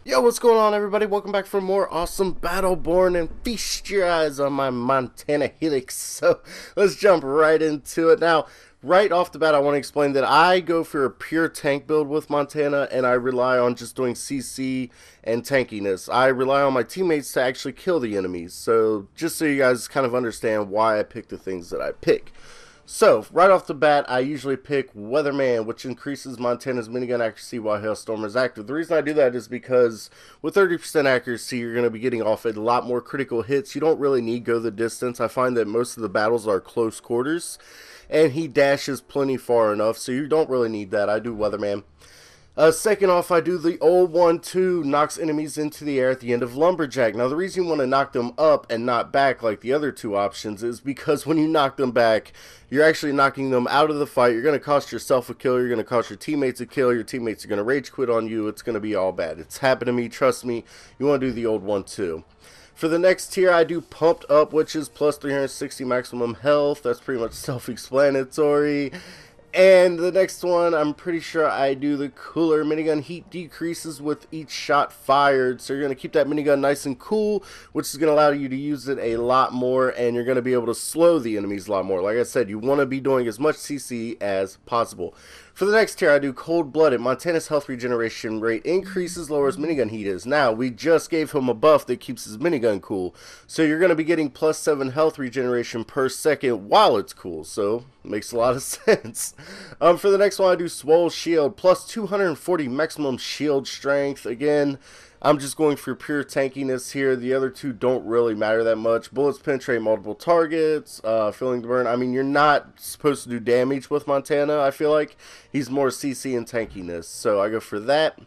Yo, what's going on, everybody? Welcome back for more awesome Battleborn, and feast your eyes on my Montana helix. So let's jump right into it. Now, right off the bat, I want to explain that I go for a pure tank build with Montana, and I rely on just doing CC and tankiness. I rely on my teammates to actually kill the enemies. So just so you guys kind of understand why I pick the things that I pick. So, right off the bat, I usually pick Weatherman, which increases Montana's minigun accuracy while Hailstorm is active. The reason I do that is because with 30% accuracy, you're going to be getting off a lot more critical hits. You don't really need go the distance. I find that most of the battles are close quarters, and he dashes plenty far enough, so you don't really need that. I do Weatherman. Second off, I do the old 1-2, knocks enemies into the air at the end of Lumberjack. Now, the reason you want to knock them up and not back like the other two options is because when you knock them back, you're actually knocking them out of the fight. You're going to cost yourself a kill. You're going to cost your teammates a kill. Your teammates are going to rage quit on you. It's going to be all bad. It's happened to me. Trust me. You want to do the old 1-2. For the next tier, I do Pumped Up, which is plus 360 maximum health. That's pretty much self-explanatory. And the next one, I'm pretty sure I do the Cooler. Minigun heat decreases with each shot fired. So you're going to keep that minigun nice and cool, which is going to allow you to use it a lot more. And you're going to be able to slow the enemies a lot more. Like I said, you want to be doing as much CC as possible. For the next tier, I do Cold-Blooded. Montana's health regeneration rate increases, lowers minigun heat is. Now, we just gave him a buff that keeps his minigun cool. So you're going to be getting plus 7 health regeneration per second while it's cool. So, makes a lot of sense. For the next one, I do Swole Shield. Plus 240 maximum shield strength. Again, I'm just going for pure tankiness here. The other two don't really matter that much. Bullets penetrate multiple targets. Feeling the burn. I mean, you're not supposed to do damage with Montana, I feel like. He's more CC and tankiness. So I go for that.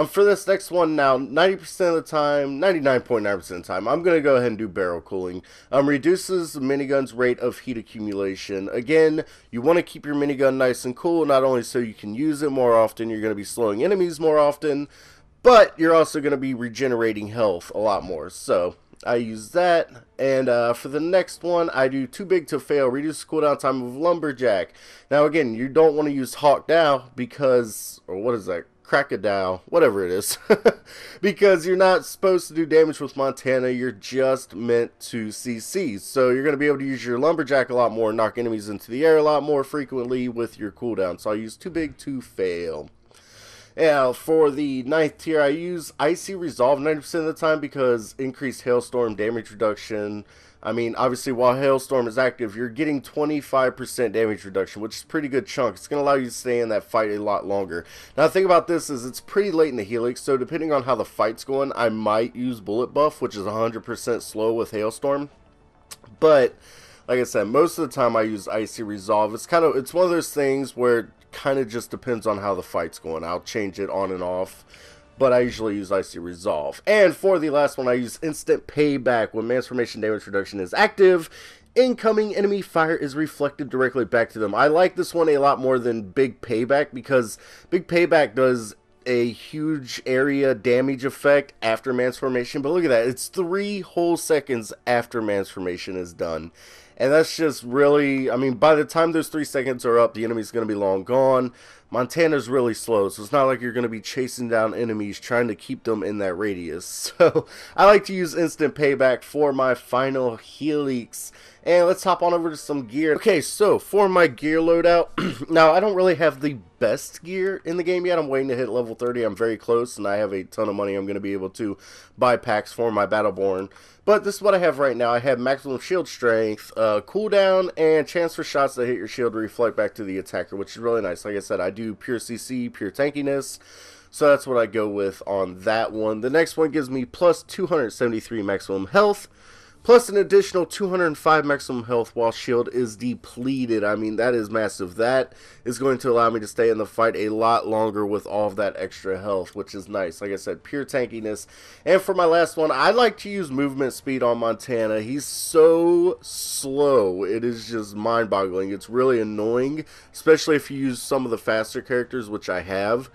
For this next one now, 90% of the time, 99.9% of the time, I'm going to go ahead and do barrel cooling. Reduces the minigun's rate of heat accumulation. Again, you want to keep your minigun nice and cool, not only so you can use it more often, you're going to be slowing enemies more often, but you're also going to be regenerating health a lot more. So I use that. And for the next one, I do Too Big to Fail. Reduce cooldown time of Lumberjack. Now again, you don't want to use Hawk Dow because, or what is that? Crackadow, whatever it is, because you're not supposed to do damage with Montana, you're just meant to CC, so you're going to be able to use your Lumberjack a lot more, knock enemies into the air a lot more frequently with your cooldown, so I use Too Big to Fail. Now, for the 9th tier, I use Icy Resolve 90% of the time because increased Hailstorm damage reduction. I mean, obviously, while Hailstorm is active, you're getting 25% damage reduction, which is a pretty good chunk. It's going to allow you to stay in that fight a lot longer. Now, the thing about this is it's pretty late in the helix, so depending on how the fight's going, I might use Bullet Buff, which is 100% slow with Hailstorm. But, like I said, most of the time I use Icy Resolve. It's one of those things where it kind of just depends on how the fight's going. I'll change it on and off, but I usually use Icy Resolve. And for the last one, I use Instant Payback. When Transformation damage reduction is active, incoming enemy fire is reflected directly back to them. I like this one a lot more than Big Payback because Big Payback does a huge area damage effect after Transformation. But look at that. It's 3 whole seconds after Transformation is done. And that's just really, I mean, by the time those 3 seconds are up, the enemy's going to be long gone. Montana's really slow, so it's not like you're going to be chasing down enemies trying to keep them in that radius. So I like to use Instant Payback for my final helix. And let's hop on over to some gear. Okay, so for my gear loadout, now I don't really have the best gear in the game yet. I'm waiting to hit level 30. I'm very close, and I have a ton of money. I'm going to be able to buy packs for my Battleborn. But this is what I have right now. I have maximum shield strength, cooldown, and chance for shots that hit your shield to reflect back to the attacker, which is really nice. Like I said, I do pure CC, pure tankiness. So that's what I go with on that one. The next one gives me plus 273 maximum health, plus an additional 205 maximum health while shield is depleted. I mean, that is massive. That is going to allow me to stay in the fight a lot longer with all of that extra health, which is nice. Like I said, pure tankiness. And for my last one, I like to use movement speed on Montana. He's so slow. It is just mind-boggling. It's really annoying, especially if you use some of the faster characters, which I have.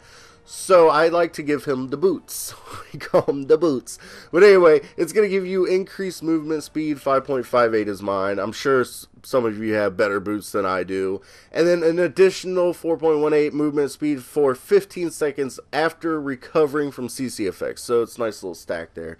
So I like to give him the boots. We call them the boots. But anyway, it's going to give you increased movement speed. 5.58 is mine. I'm sure some of you have better boots than I do. And then an additional 4.18 movement speed for 15 seconds after recovering from CC effects. So it's a nice little stack there.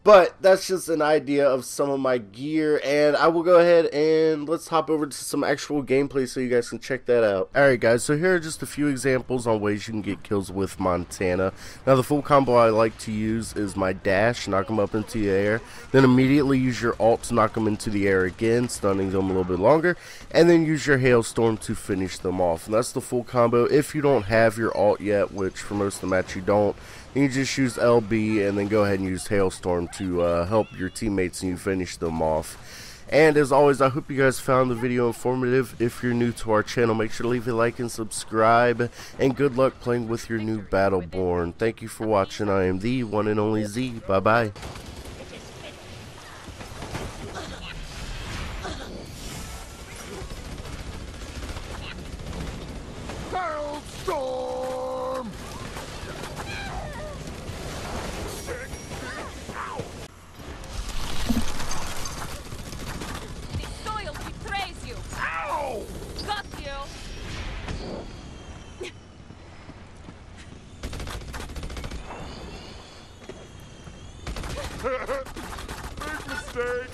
But that's just an idea of some of my gear, and I will go ahead and let's hop over to some actual gameplay so you guys can check that out. Alright guys, so here are just a few examples on ways you can get kills with Montana. Now the full combo I like to use is my dash, knock them up into the air, then immediately use your ult to knock them into the air again, stunning them a little bit longer, and then use your hailstorm to finish them off. And that's the full combo. If you don't have your ult yet, which for most of the match you don't, you can just use LB and then go ahead and use Hailstorm to help your teammates and you finish them off. And as always, I hope you guys found the video informative. If you're new to our channel, make sure to leave a like and subscribe. And good luck playing with your new Battleborn. Thank you for watching. I am the one and only Z. Bye-bye. Hailstorm! The soil betrays you! Ow! Got you! Big mistake!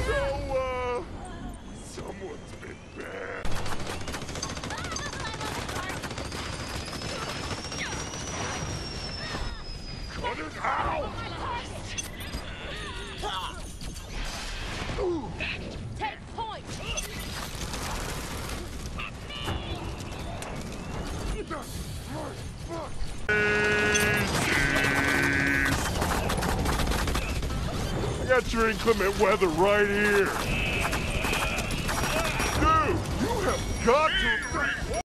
So, someone's been bad. Cut it out! Ooh. Take point! I got your inclement weather right here. Dude, you have got to...